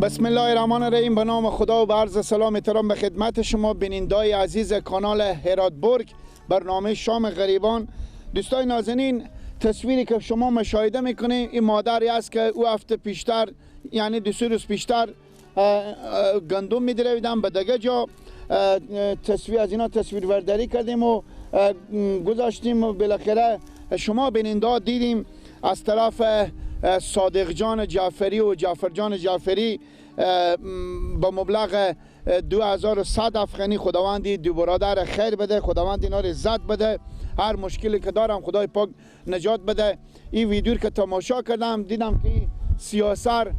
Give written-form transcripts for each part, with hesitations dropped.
بسم الله الرحمن الرحیم. به نام خدا و به عرض سلام احترام به خدمت شما بینندگان عزیز کانال هراتبورگ برنامه شام غریبان. دوستان نازنین، تصویری که شما مشاهده میکنید این مادری است که او هفته پیشتر یعنی 2 روز پیشتر گندم میدرویدم به دیگه جا. تصویر از اینا تصویر برداری کردیم و گذاشتیم و بالاخره شما بیننده دیدیم از طرف صادق جان جعفری و جعفر جان جعفری با مبلغ 2100 افغانی. خداوندی دو برادر خیر بده، خداوند اینا رو عزت بده، هر مشکلی که دارم خدای پاک نجات بده. این ویدیو که تماشا کردم دیدم که سیاسر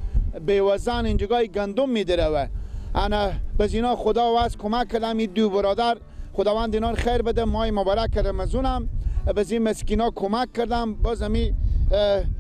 بیوزن اینجای گندم میدره. انا بز اینا خدا واس کمک کردم این دو برادر، خداوند اینا خیر بده. ماه مبارک رمضانم بز این مسکینا کمک کردم. باز می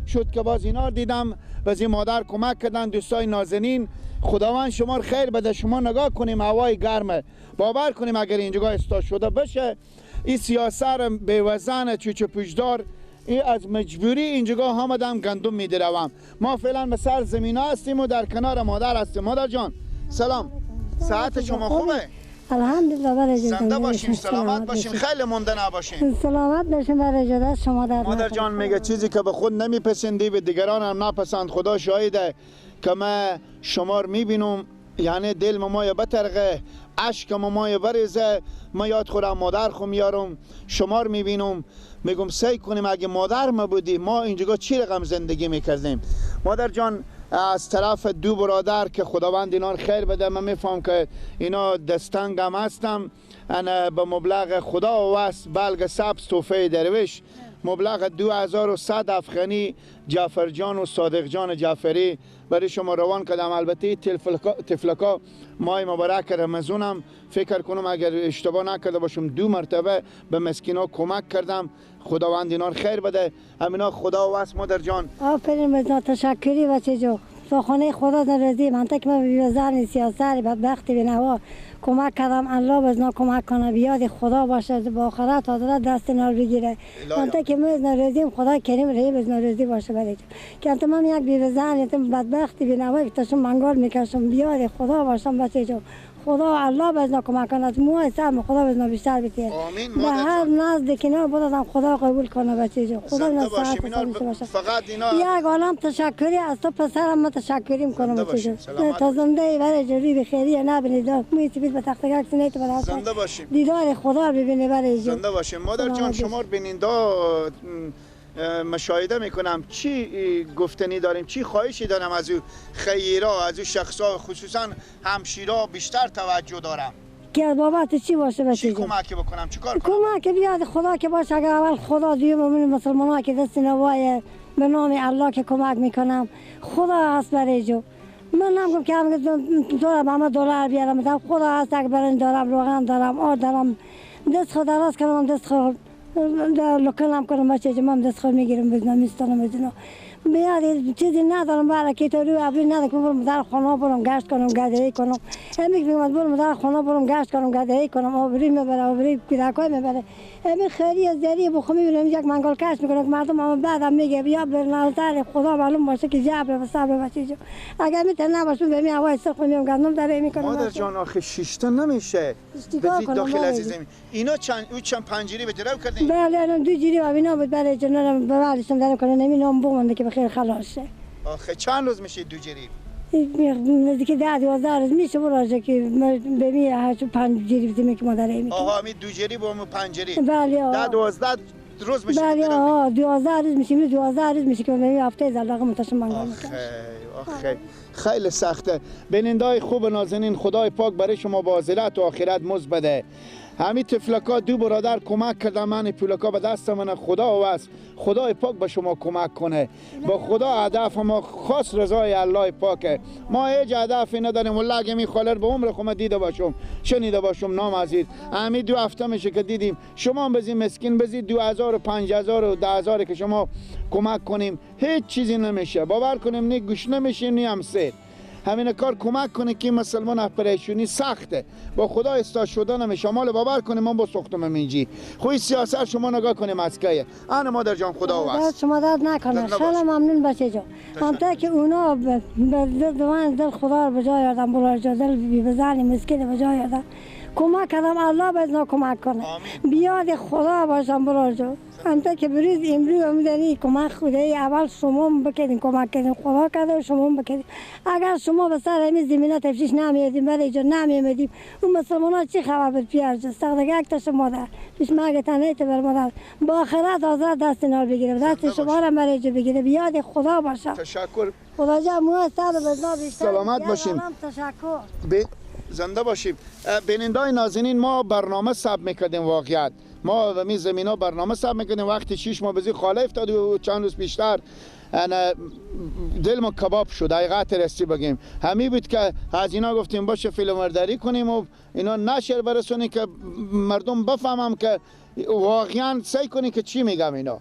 شد که باز اینا دیدم باز این مادر کمک کردن. دوستای نازنین خداوند شما خیر بده. شما نگاه کنیم هوای گرمه، باور کنیم اگر اینجا استا شده بشه این سیاسر بیوزن چوچه پوشدار این از مجبوری اینجا آمدم گندم میدروم. ما فعلا به سر زمین هستیم و در کنار مادر هستیم. مادر جان سلام، صحت شما خوبه؟ الحمدلله برای زنده باشیم، سلامت باشیم، خیلی مونده نباشیم. سلامت باشیم برای جدا شما. در مادر جان میگه چیزی که به خود نمیپسندی به دیگران هم نپسند. خدا شاهده که من شما رو میبینم یعنی دل مامای بترقه، عشق مامای بریزه. ما یاد خورم مادر خو میارم شما رو میبینم میگم سعی کنیم اگه مادر ما بودی ما اینجا چی رقم زندگی میکردیم. مادر جان از طرف دو برادر که خداوند اینا خیر بده، من میفهم که اینا دستنگ هم هستم. انا به مبلغ خدا واسه بلگ سبز توفه درویش مبلغ 2100 افغانی جعفر جان و صادق جان جعفری برای شما روان کردم. البته تفلکا ماه مبارک رمضانم فکر کنم اگر اشتباه نکرده باشم 2 مرتبه به مسکینا کمک کردم. خداوند اینا خیر بده. همینا خدا واسه مادر جان. آفرین بزن، تشکری بچه جو. تو خانه خدا نرزی من تک من بیوزن سیاسر بدبختی بینوا کمک کردم. الله بزنا کمک کنه بیاد خدا باشه با آخرت حاضر دست نار بگیره. من تک من نرزیم خدا کریم ری بزنا رزی باشه برای که انت من یک بیوزن بدبختی بینوا تاشم منگال میکشم بیاد خدا باشم بچه جو. خدا الله بزنا کمک کنه از موهای سرم خدا بزنا بیشتر بتیه. آمین. به هر نزدیکینا بودم خدا قبول کنه بچه جو. خدا نصیحت باشه. فقط اینا یک عالم تشکری از تو پسرم من تشکری میکنم بچه جو. تا زنده برای جوری بخیری نبینید میتونید به تختگاه سنیت برای زنده باشیم، دیدار خدا ببینه برای جو. زنده باشیم. مادر جان شما رو بیننده مشاهده میکنم چی گفتنی داریم، چی خواهشی دارم از او خیرا، از او شخصا خصوصا همشیرا بیشتر توجه دارم که از بابت چی باشه بچه چی جو. کمک بکنم، چی کار کنم؟ کمک بیاد خدا که باشه. اگر اول خدا دیو مومن مسلمان ها که دست نوای به نام الله که کمک میکنم خدا هست برای جو. من نمیگم که هم دارم همه دلار بیارم، خدا هست. اگر برای دارم روغن دارم آرد دارم دست خود دراز کنم دست خود لکنم کنم بچه جو. من دست خود میگیرم بزنم میستانم بزنم بیاد چیزی ندارم برای که تو روی ابری ندارم که برم در خانه برم گشت کنم گردهی کنم. همی میگم برم در خانه برم گشت کنم گردهی کنم آبری میبره آبری کودکای میبره. همی خیلی از دری بخو میبینم یک منگل کش میکنه که مردم اما بعدم میگه بیا بر نظر خدا معلوم باشه که جبر و صبر بچه جو. اگر میتونه نباشم به می هوای سرخ میام گندم داره میکنم. مادر جان آخه 6 تا نمیشه بزید داخل از زمین. اینا چند پنجری به درو کردین؟ بله الان 2 جیری و اینا بود برای جنرم به ولیشم دارم کنه نمیدونم بمونده که بخیر خلاص شه. آخه چند روز میشه 2 جریب؟ نزدیک 10-12 روز میشه براشه که ببینه هر 5 جریب زمین که ما داره میکنه. آها می 2 جریب و 5 جریب. بله 10-12 روز میشه. بله آها 12 روز میشه 12 روز میشه که ببین هفته زلاقه متشم منگال میکنه. آخه خیلی سخته. بینندای خوب نازنین خدای پاک برای شما بازرت و آخرت مزد بده. همین تفلکا 2 برادر کمک کردن من پولکا به دست من خدا واسه خدای پاک به شما کمک کنه. با خدا هدف ما خاص رضای الله پاکه. ما هیچ هدفی نداریم. والله اگه می خالر به عمر خودم دیده باشم شنیده باشم نام عزیز همین 2 هفته میشه که دیدیم شما بزی مسکین بزی 2000 و 5000 و 10000 که شما کمک کنیم هیچ چیزی نمیشه. باور کنیم نی گوش نمیشه نی هم سیر. همین کار کمک کنه که مسلمان اپریشنی سخته. با خدا استا شدن می شمال باور کنیم من با سختم منجی خوی سیاست شما نگاه کنیم مسکه انا مادر جان خدا واسه شما داد نکنه. خیلی ممنون بچه جان. همتا که اونا به دل خدا رو به جای آدم بلار جا دل بزنی مسکین به جای آدم کمک کردم الله بزنا کمک کنه. بیاد خدا باشم بلار جا. همتا که بریز امروز امیداری کمک خدایی اول شما بکنین کمک کردین خدا کرده و شما بکنین. اگر شما به سر همین زمینه تفتیش نمیدیم برای اینجا نمیدیم اون مسلمان ها چی خبر بود پیار جا سخت یک تا شما در پیش مگه تنهیت بر مادر با آخرت حضرت دست نار بگیره دست شما را برای اینجا بگیره بیاد خدا باشه. تشکر. خدا جا موها سر بزنا بیشتر سلامت باشیم. تشکر. زنده باشیم. بینندای نازنین ما برنامه ثبت میکردیم واقعیت ما و می زمینا برنامه ثبت میکنیم وقتی 6 ماه بزی خاله افتاد و چند روز بیشتر دل ما کباب شد حقیقت راستی بگیم همی بود که از اینا گفتیم باشه فیلم برداری کنیم و اینا نشر برسونیم که مردم بفهمم که واقعا سعی کنیم که چی میگم اینا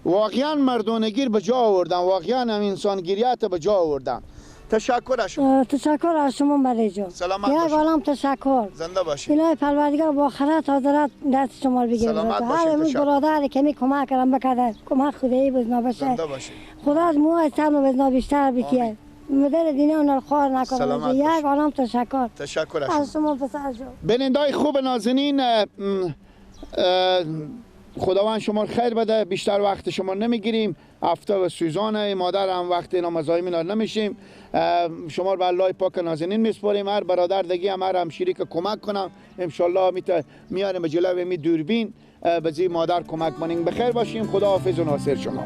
واقعا مردونگیر به جا آوردن واقعا هم انسانگیریت به جا آوردن. تشکر از شما. تشکر از شما برای جو. سلامت یک عالم تشکر. زنده باشید. الهی پروردگار با خیرات حاضرت دست شما رو بگیره. سلامت باشید. هر امروز برادری که می کمک کردم بکرده کمک خدایی بزنا باشه. زنده باشید. خدا از موهای سر بزنا بیشتر بکیه. مدر دینه اون خوار نکنه. یک عالم تشکر. تشکر از شما پسر جو. بینندای خوب نازنین خداوند شما خیر بده بیشتر وقت شما نمیگیریم هفته و سوزانه مادر هم وقت اینا مزاحم اینا نمیشیم شما رو به الله پاک نازنین میسپاریم هر برادر دیگه هم هر همشیری که کمک کنم ان شاء الله میاریم به جلوی می دوربین به زی مادر کمک کنیم بخیر باشیم خدا حافظ و ناصر شما.